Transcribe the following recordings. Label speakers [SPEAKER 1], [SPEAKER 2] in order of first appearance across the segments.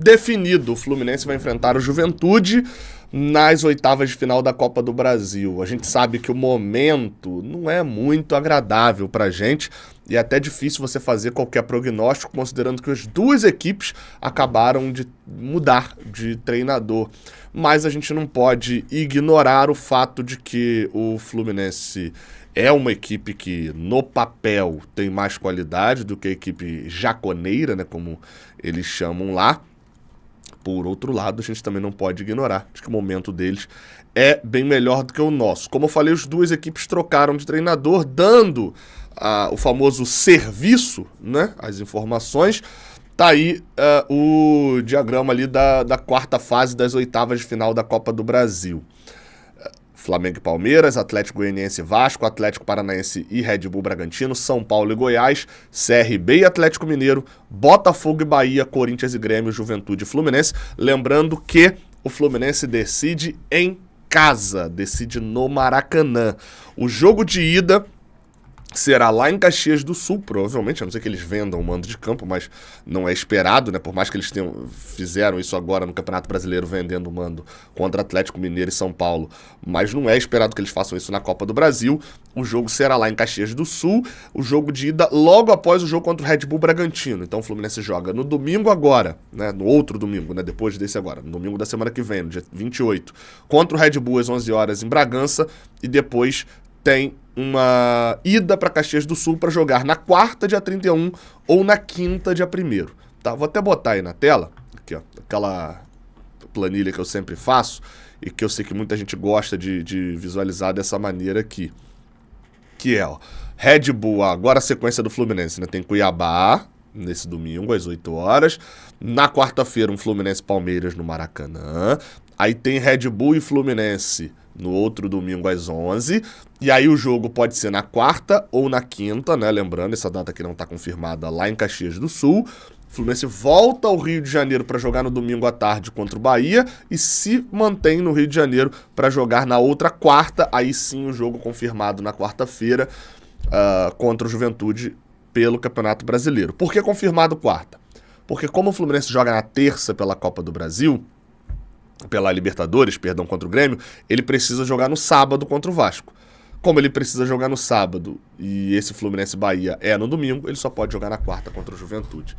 [SPEAKER 1] definido, o Fluminense vai enfrentar o Juventude nas oitavas de final da Copa do Brasil. A gente sabe que o momento não é muito agradável pra gente e é até difícil você fazer qualquer prognóstico, considerando que as duas equipes acabaram de mudar de treinador. Mas a gente não pode ignorar o fato de que o Fluminense é uma equipe que, no papel, tem mais qualidade do que a equipe jaconeira, né, como eles chamam lá. Por outro lado, a gente também não pode ignorar de que o momento deles é bem melhor do que o nosso. Como eu falei, as duas equipes trocaram de treinador, dando o famoso serviço, né, as informações. Tá aí o diagrama ali da quarta fase das oitavas de final da Copa do Brasil. Flamengo e Palmeiras, Atlético Goianiense e Vasco, Atlético Paranaense e Red Bull Bragantino, São Paulo e Goiás, CRB e Atlético Mineiro, Botafogo e Bahia, Corinthians e Grêmio, Juventude e Fluminense. Lembrando que o Fluminense decide em casa, decide no Maracanã. O jogo de ida será lá em Caxias do Sul, provavelmente, a não ser que eles vendam o mando de campo, mas não é esperado, né? Por mais que eles fizeram isso agora no Campeonato Brasileiro, vendendo o mando contra Atlético Mineiro e São Paulo, mas não é esperado que eles façam isso na Copa do Brasil. O jogo será lá em Caxias do Sul, o jogo de ida logo após o jogo contra o Red Bull Bragantino. Então o Fluminense joga no domingo agora, né? No outro domingo, né? Depois desse agora, no domingo da semana que vem, no dia 28, contra o Red Bull às 11 horas em Bragança, e depois tem uma ida para Caxias do Sul para jogar na quarta, dia 31, ou na quinta, dia 1º. Tá? Vou até botar aí na tela, aqui, ó, aquela planilha que eu sempre faço e que eu sei que muita gente gosta de visualizar dessa maneira aqui. Que é, ó, Red Bull, agora a sequência do Fluminense, né? Tem Cuiabá nesse domingo, às 8 horas. Na quarta-feira, um Fluminense-Palmeiras no Maracanã. Aí tem Red Bull e Fluminense no outro domingo às 11. E aí o jogo pode ser na quarta ou na quinta, né? Lembrando, essa data aqui não está confirmada, lá em Caxias do Sul. O Fluminense volta ao Rio de Janeiro para jogar no domingo à tarde contra o Bahia e se mantém no Rio de Janeiro para jogar na outra quarta. Aí sim o jogo confirmado na quarta-feira contra o Juventude pelo Campeonato Brasileiro. Por que confirmado quarta? Porque como o Fluminense joga na terça pela Copa do Brasil, pela Libertadores, perdão, contra o Grêmio, ele precisa jogar no sábado contra o Vasco. Como ele precisa jogar no sábado e esse Fluminense Bahia é no domingo, ele só pode jogar na quarta contra o Juventude.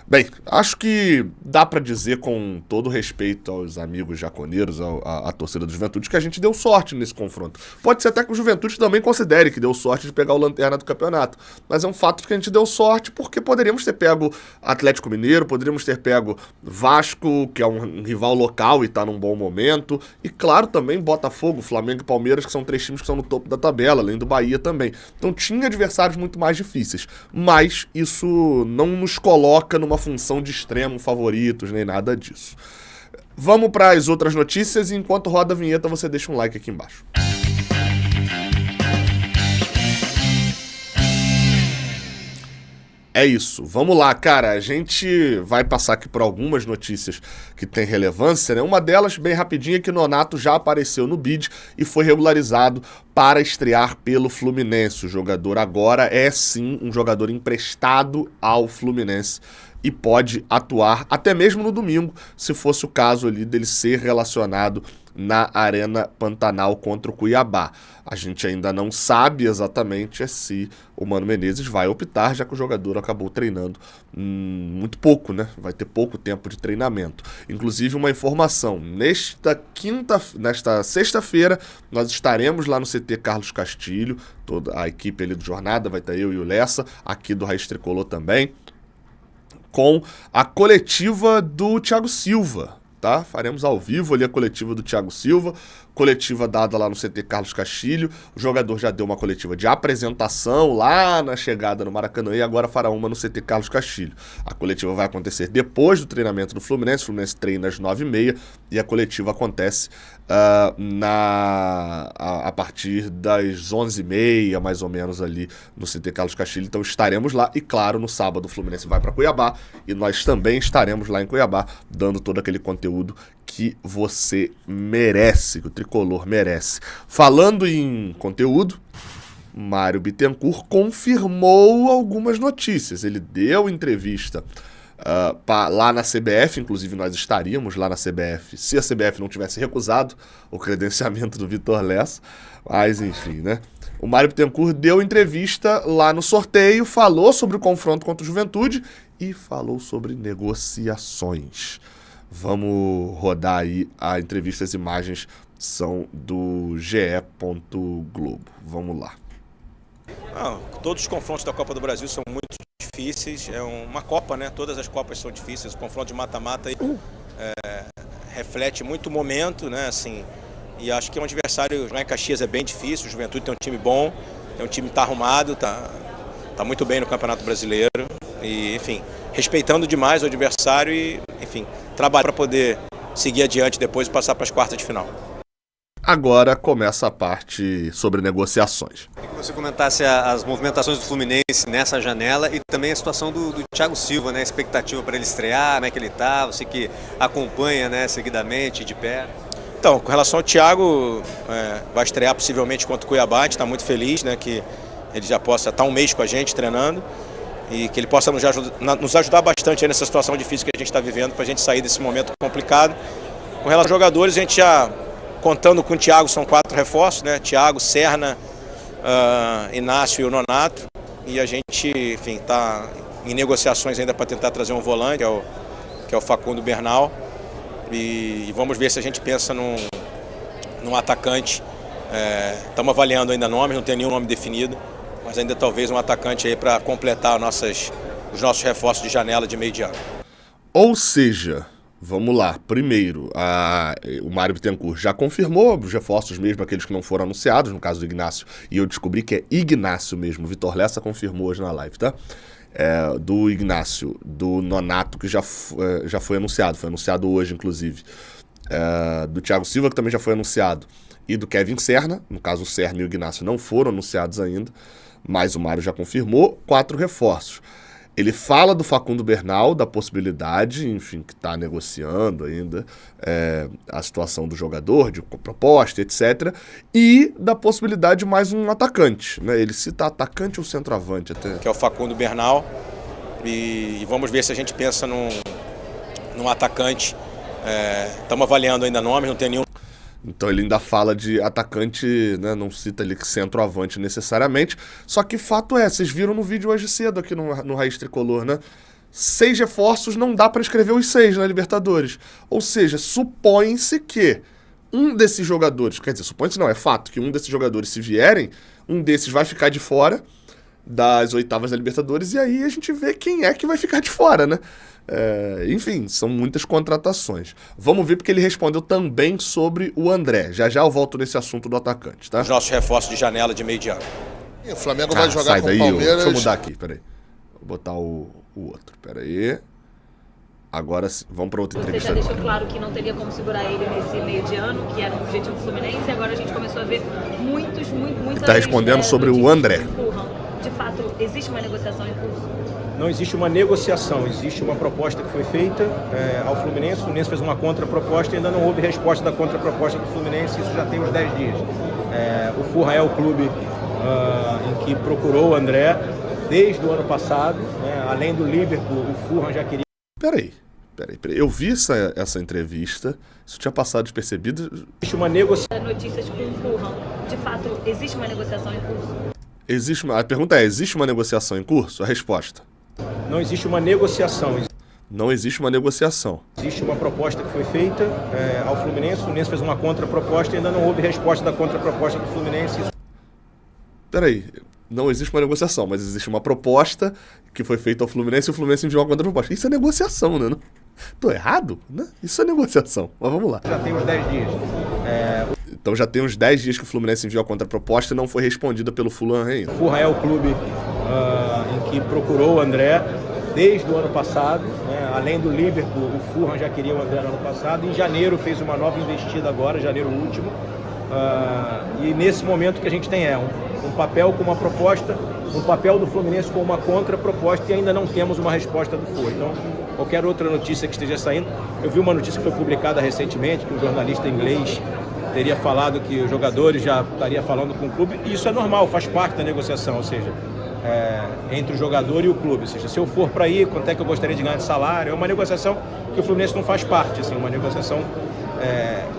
[SPEAKER 1] Bem, acho que dá pra dizer com todo respeito aos amigos jaconeiros, à torcida do Juventude, que a gente deu sorte nesse confronto. Pode ser até que o Juventude também considere que deu sorte de pegar o lanterna do campeonato, mas é um fato que a gente deu sorte porque poderíamos ter pego Atlético Mineiro, poderíamos ter pego Vasco, que é um rival local e tá num bom momento, e claro também Botafogo, Flamengo e Palmeiras, que são 3 times que estão no topo da tabela, além do Bahia também. Então tinha adversários muito mais difíceis, mas isso não nos coloca numa função de extremo favoritos, nem nada disso. Vamos para as outras notícias e enquanto roda a vinheta você deixa um like aqui embaixo. É isso, vamos lá, cara, a gente vai passar aqui por algumas notícias que têm relevância, né? Uma delas, bem rapidinha, que Nonato já apareceu no bid e foi regularizado para estrear pelo Fluminense. O jogador agora é sim um jogador emprestado ao Fluminense e pode atuar até mesmo no domingo, se fosse o caso ali dele ser relacionado na Arena Pantanal contra o Cuiabá. A gente ainda não sabe exatamente se o Mano Menezes vai optar, já que o jogador acabou treinando muito pouco, né? Vai ter pouco tempo de treinamento. Inclusive, uma informação, nesta sexta-feira, nós estaremos lá no CT Carlos Castilho, toda a equipe ali do Jornada, vai estar eu e o Lessa, aqui do Raiz Tricolor também, com a coletiva do Thiago Silva, tá? Faremos ao vivo ali a coletiva do Thiago Silva, coletiva dada lá no CT Carlos Castilho. O jogador já deu uma coletiva de apresentação lá na chegada no Maracanã e agora fará uma no CT Carlos Castilho. A coletiva vai acontecer depois do treinamento do Fluminense. O Fluminense treina às 9h30 e a coletiva acontece a partir das 11h30, mais ou menos, ali no CT Carlos Castilho. Então estaremos lá e, claro, no sábado o Fluminense vai para Cuiabá e nós também estaremos lá em Cuiabá dando todo aquele conteúdo que você merece, que o Tricolor merece. Falando em conteúdo, Mário Bittencourt confirmou algumas notícias. Ele deu entrevista lá na CBF, inclusive nós estaríamos lá na CBF se a CBF não tivesse recusado o credenciamento do Vitor Lessa, mas enfim, né? O Mário Bittencourt deu entrevista lá no sorteio, falou sobre o confronto contra o Juventude e falou sobre negociações. Vamos rodar aí a entrevista, as imagens são do GE. Globo. Vamos lá.
[SPEAKER 2] Todos os confrontos da Copa do Brasil são muito difíceis, é uma Copa, né? Todas as Copas são difíceis, o confronto de mata-mata reflete muito o momento, né? Assim, e acho que é um adversário, lá em Caxias é bem difícil, o Juventude tem um time bom, tem um time que está arrumado, tá muito bem no Campeonato Brasileiro, e enfim, respeitando demais o adversário e, enfim, trabalhar para poder seguir adiante depois e passar para as quartas de final.
[SPEAKER 1] Agora começa a parte sobre negociações.
[SPEAKER 3] Queria que você comentasse as movimentações do Fluminense nessa janela e também a situação do Thiago Silva, né? A expectativa para ele estrear, como é que ele está, você que acompanha, né, seguidamente, de perto.
[SPEAKER 2] Então, com relação ao Thiago, vai estrear possivelmente contra o Cuiabá, a gente está muito feliz, né, que ele já possa estar um mês com a gente treinando e que ele possa nos ajudar bastante aí nessa situação difícil que a gente está vivendo para a gente sair desse momento complicado. Com relação aos jogadores, a gente já... Contando com o Thiago, são 4 reforços, né? Thiago, Serna, Inácio e o Nonato. E a gente, enfim, está em negociações ainda para tentar trazer um volante, que é o Facundo Bernal. E vamos ver se a gente pensa num atacante. Estamos avaliando ainda nomes, não tem nenhum nome definido, mas ainda talvez um atacante aí para completar os nossos reforços de janela de meio de ano.
[SPEAKER 1] Ou seja... Vamos lá, primeiro, o Mário Bittencourt já confirmou os reforços mesmo, aqueles que não foram anunciados, no caso do Ignácio, e eu descobri que é Ignácio mesmo, o Vitor Lessa confirmou hoje na live, tá? Do Ignácio, do Nonato, que já foi anunciado hoje, inclusive, do Thiago Silva, que também já foi anunciado, e do Kevin Serna, no caso o Serna e o Ignácio não foram anunciados ainda, mas o Mário já confirmou 4 reforços. Ele fala do Facundo Bernal, da possibilidade, enfim, que está negociando ainda a situação do jogador, de proposta, etc. E da possibilidade de mais um atacante, né? Ele cita atacante ou centroavante até.
[SPEAKER 2] Que é o Facundo Bernal. E vamos ver se a gente pensa num atacante. Estamos avaliando ainda nomes, não tem nenhum.
[SPEAKER 1] Então ele ainda fala de atacante, né, não cita ali centroavante necessariamente, só que fato vocês viram no vídeo hoje cedo aqui no Raiz Tricolor, né? 6 reforços não dá para escrever os 6 na Libertadores. Ou seja, supõe-se que um desses jogadores, quer dizer, supõe-se não, é fato que um desses jogadores, se vierem, um desses vai ficar de fora das oitavas da Libertadores e aí a gente vê quem é que vai ficar de fora, né? Enfim, são muitas contratações. Vamos ver porque ele respondeu também sobre o André. Já eu volto nesse assunto do atacante, tá?
[SPEAKER 2] Os nossos reforços de janela de meio de ano.
[SPEAKER 4] E o Flamengo vai jogar
[SPEAKER 1] sai
[SPEAKER 4] com
[SPEAKER 1] daí,
[SPEAKER 4] o Palmeiras.
[SPEAKER 1] Deixa eu mudar aqui, peraí. Vou botar o outro, peraí. Agora sim, vamos para outra entrevista.
[SPEAKER 5] Você já deixou claro que não teria como segurar ele nesse meio de ano, que era o objetivo do Fluminense, e agora a gente começou a ver muitas
[SPEAKER 1] Está respondendo sobre o André.
[SPEAKER 5] De fato, existe uma negociação em curso?
[SPEAKER 2] Não existe uma negociação, existe uma proposta que foi feita ao Fluminense. O Fluminense fez uma contraproposta e ainda não houve resposta da contraproposta do Fluminense, isso já tem uns 10 dias. O Furra é o clube em que procurou o André desde o ano passado, né? Além do Liverpool, o Furra já queria...
[SPEAKER 1] Peraí. Eu vi essa entrevista, isso tinha passado despercebido.
[SPEAKER 2] Existe uma negociação.
[SPEAKER 5] Notícias com o Furra. De fato, existe uma negociação em curso?
[SPEAKER 1] A pergunta é, existe uma negociação em curso? A resposta:
[SPEAKER 2] não existe uma negociação.
[SPEAKER 1] Não existe uma negociação.
[SPEAKER 2] Existe uma proposta que foi feita ao Fluminense. O Fluminense fez uma contraproposta e ainda não houve resposta da contraproposta do Fluminense.
[SPEAKER 1] Peraí, não existe uma negociação, mas existe uma proposta que foi feita ao Fluminense e o Fluminense enviou uma contraproposta. Isso é negociação, né? Tô errado? Né? Isso é negociação. Mas vamos lá.
[SPEAKER 2] Já tem uns 10 dias.
[SPEAKER 1] Então já tem uns 10 dias que o Fluminense enviou a contraproposta e não foi respondida pelo Fulham ainda.
[SPEAKER 2] O Furra é o clube em que procurou o André desde o ano passado, né? Além do Liverpool, o Furra já queria o André no ano passado. Em janeiro fez uma nova investida agora, janeiro último. E nesse momento que a gente tem um papel com uma proposta, um papel do Fluminense com uma contraproposta e ainda não temos uma resposta do Furra. Então, qualquer outra notícia que esteja saindo, eu vi uma notícia que foi publicada recentemente, que um jornalista inglês teria falado que os jogadores já estaria falando com o clube, e isso é normal, faz parte da negociação, ou seja, entre o jogador e o clube. Ou seja, se eu for para aí, quanto é que eu gostaria de ganhar de salário? É uma negociação que o Fluminense não faz parte, assim, uma negociação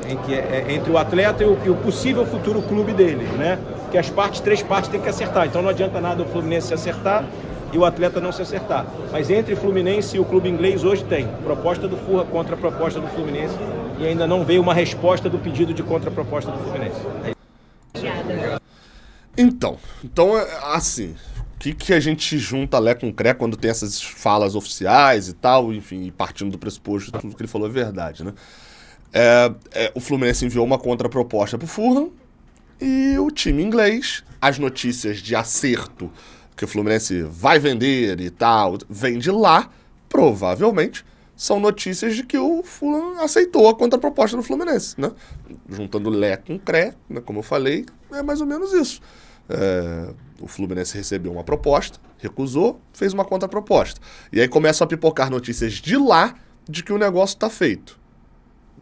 [SPEAKER 2] entre o atleta e o possível futuro clube dele, né? Que as três partes têm que acertar. Então não adianta nada o Fluminense se acertar e o atleta não se acertar. Mas entre Fluminense e o clube inglês hoje tem proposta do Furra contra a proposta do Fluminense e ainda não veio uma resposta do pedido de contraproposta do Fluminense.
[SPEAKER 1] Então, assim, o que a gente junta Lé com Cré quando tem essas falas oficiais e tal, enfim, partindo do pressuposto de tudo que ele falou é verdade, né? O Fluminense enviou uma contraproposta pro Fulham e o time inglês, as notícias de acerto que o Fluminense vai vender e tal, vem de lá, provavelmente são notícias de que o Fulham aceitou a contraproposta do Fluminense, né? Juntando Lé com Cré, né, como eu falei, é mais ou menos isso. O Fluminense recebeu uma proposta, recusou, fez uma contraproposta. E aí começam a pipocar notícias de lá de que o negócio está feito.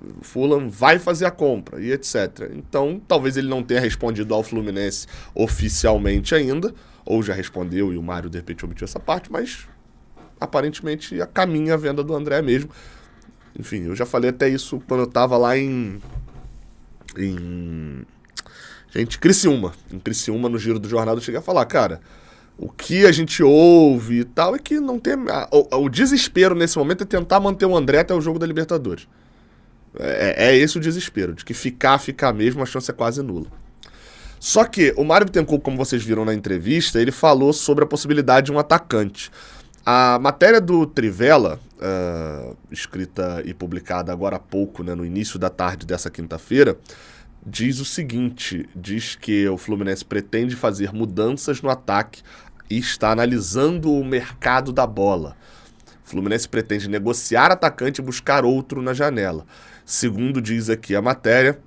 [SPEAKER 1] O Fulham vai fazer a compra e etc. Então, talvez ele não tenha respondido ao Fluminense oficialmente ainda, ou já respondeu e o Mário de repente omitiu essa parte, mas aparentemente caminha a venda do André mesmo. Enfim, eu já falei até isso quando eu tava lá em Criciúma. Em Criciúma, no Giro do Jornal, eu cheguei a falar, cara, o que a gente ouve e tal é que não tem... O desespero nesse momento é tentar manter o André até o jogo da Libertadores. É esse o desespero, de que ficar mesmo, a chance é quase nula. Só que o Mário Bittencourt, como vocês viram na entrevista, ele falou sobre a possibilidade de um atacante. A matéria do Trivela, escrita e publicada agora há pouco, né, no início da tarde dessa quinta-feira, diz o seguinte, diz que o Fluminense pretende fazer mudanças no ataque e está analisando o mercado da bola. O Fluminense pretende negociar atacante e buscar outro na janela. Segundo diz aqui a matéria,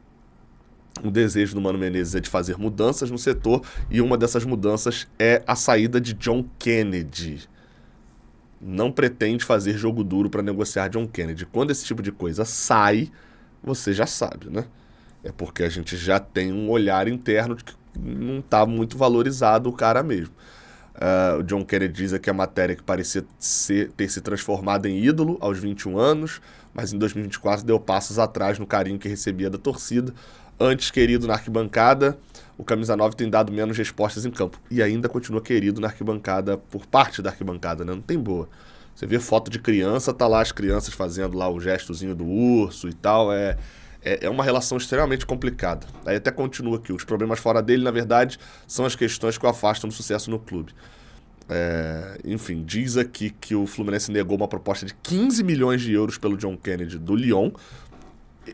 [SPEAKER 1] o desejo do Mano Menezes é de fazer mudanças no setor e uma dessas mudanças é a saída de John Kennedy. Não pretende fazer jogo duro para negociar John Kennedy. Quando esse tipo de coisa sai, você já sabe, né? É porque a gente já tem um olhar interno de que não está muito valorizado o cara mesmo. O John Kennedy diz aqui a matéria que parecia ter se transformado em ídolo aos 21 anos, mas em 2024 deu passos atrás no carinho que recebia da torcida. Antes querido na arquibancada, o Camisa 9 tem dado menos respostas em campo. E ainda continua querido na arquibancada, por parte da arquibancada, né? Não tem boa. Você vê foto de criança, tá lá as crianças fazendo lá o gestozinho do urso e tal. É uma relação extremamente complicada. Aí até continua aqui. Os problemas fora dele, na verdade, são as questões que o afastam do sucesso no clube. Enfim, diz aqui que o Fluminense negou uma proposta de 15 milhões de euros pelo John Kennedy do Lyon.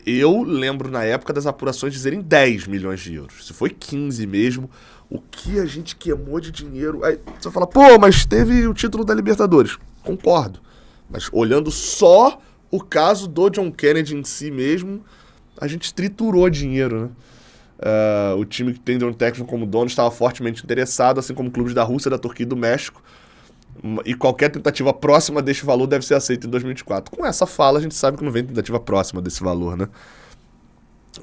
[SPEAKER 1] Eu lembro na época das apurações dizerem 10 milhões de euros. Se foi 15 mesmo, o que a gente queimou de dinheiro... Aí você fala, pô, mas teve o título da Libertadores. Concordo. Mas olhando só o caso do John Kennedy em si mesmo, a gente triturou dinheiro, né? O time que tem um técnico como dono estava fortemente interessado, assim como clubes da Rússia, da Turquia e do México. E qualquer tentativa próxima deste valor deve ser aceita em 2024. Com essa fala, a gente sabe que não vem tentativa próxima desse valor, né?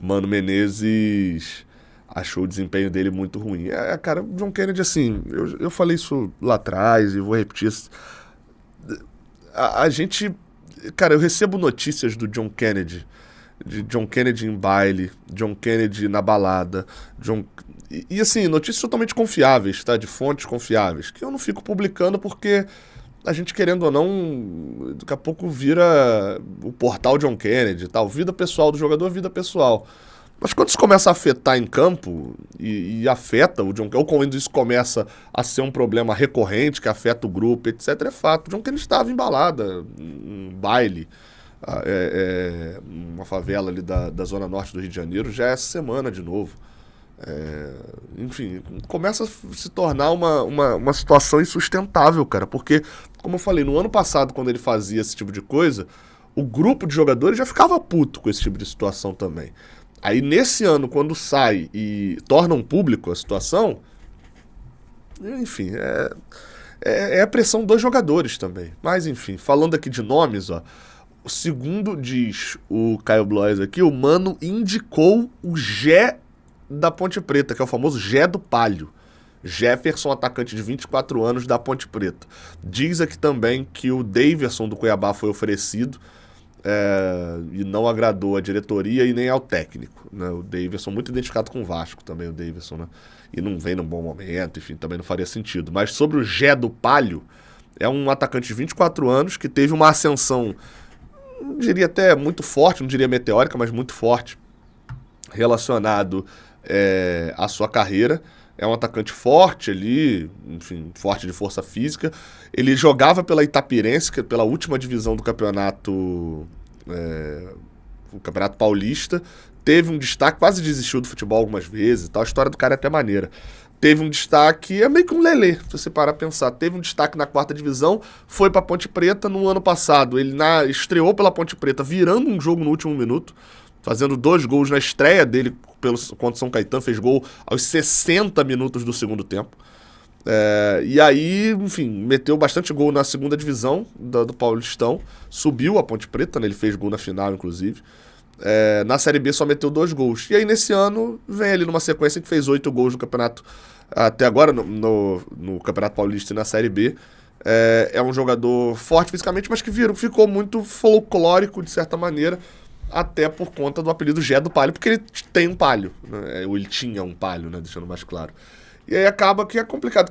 [SPEAKER 1] Mano Menezes achou o desempenho dele muito ruim. Cara, o John Kennedy, assim, eu falei isso lá atrás e vou repetir isso. A gente... Cara, eu recebo notícias do John Kennedy, de John Kennedy em baile, John Kennedy na balada, E assim, notícias totalmente confiáveis, tá? De fontes confiáveis, que eu não fico publicando porque a gente, querendo ou não, daqui a pouco vira o portal John Kennedy e tal. Vida pessoal do jogador, vida pessoal. Mas quando isso começa a afetar em campo, e afeta o John Kennedy, ou quando isso começa a ser um problema recorrente, que afeta o grupo, etc., é fato. O John Kennedy estava em balada, em baile, uma favela ali da zona norte do Rio de Janeiro, já é essa semana de novo. Enfim, começa a se tornar uma situação insustentável, cara, porque, como eu falei, no ano passado, quando ele fazia esse tipo de coisa, o grupo de jogadores já ficava puto com esse tipo de situação também. Aí nesse ano, quando sai e tornam público a situação, enfim, é a pressão dos jogadores também. Mas enfim, falando aqui de nomes, ó, segundo diz o Caio Blois aqui, o Mano indicou o Gé da Ponte Preta, que é o famoso Gé do Palio. Jefferson, atacante de 24 anos da Ponte Preta. Diz aqui também que o Daverson do Cuiabá foi oferecido e não agradou a diretoria e nem ao técnico, né? O Daverson, muito identificado com o Vasco também, o Daverson, né? E não vem num bom momento, enfim, também não faria sentido. Mas sobre o Gé do Palio, é um atacante de 24 anos que teve uma ascensão, não diria até muito forte, não diria meteórica, mas muito forte, relacionado à sua carreira. É um atacante forte ali, enfim, forte de força física. Ele jogava pela Itapirense, que é pela última divisão do campeonato, o Campeonato Paulista. Teve um destaque, quase desistiu do futebol algumas vezes e tal. A história do cara é até maneira. Teve um destaque, é meio que um lelê, se você parar a pensar. Teve um destaque na 4ª divisão, foi pra Ponte Preta no ano passado. Ele estreou pela Ponte Preta, virando um jogo no último minuto, fazendo 2 gols na estreia dele contra o São Caetano, fez gol aos 60 minutos do segundo tempo. E aí, enfim, meteu bastante gol na 2ª divisão do Paulistão, subiu a Ponte Preta, né? Ele fez gol na final, inclusive. Na Série B só meteu 2 gols. E aí, nesse ano, vem ali numa sequência que fez 8 gols no campeonato, até agora no Campeonato Paulista e na Série B. É um jogador forte fisicamente, mas que ficou muito folclórico, de certa maneira, até por conta do apelido Gé do Palio, porque ele tem um palio, né? Ou ele tinha um palio, né? Deixando mais claro. E aí acaba que é complicado.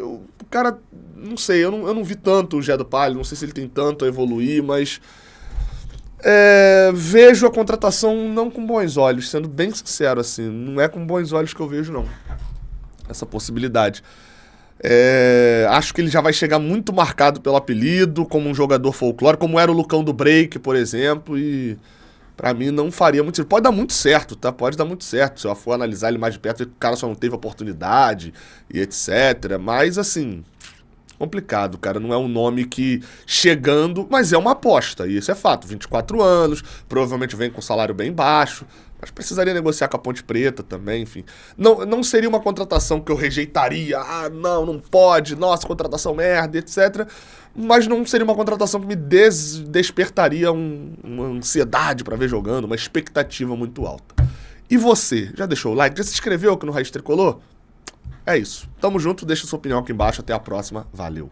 [SPEAKER 1] O cara, não sei, eu não vi tanto o Gé do Palio, não sei se ele tem tanto a evoluir, mas vejo a contratação não com bons olhos, sendo bem sincero, assim. Não é com bons olhos que eu vejo, não, essa possibilidade. Acho que ele já vai chegar muito marcado pelo apelido, como um jogador folclórico, como era o Lucão do Break, por exemplo, e pra mim não faria muito sentido. Pode dar muito certo, tá? Pode dar muito certo, se eu for analisar ele mais de perto, o cara só não teve oportunidade e etc. Mas, assim, complicado, cara. Não é um nome que chegando, mas é uma aposta, e isso é fato. 24 anos, provavelmente vem com salário bem baixo, mas precisaria negociar com a Ponte Preta também, enfim. Não seria uma contratação que eu rejeitaria. Não pode, nossa, contratação merda, etc. Mas não seria uma contratação que me despertaria uma ansiedade pra ver jogando, uma expectativa muito alta. E você, já deixou o like? Já se inscreveu aqui no Raiz Tricolor? É isso. Tamo junto, deixa sua opinião aqui embaixo. Até a próxima. Valeu.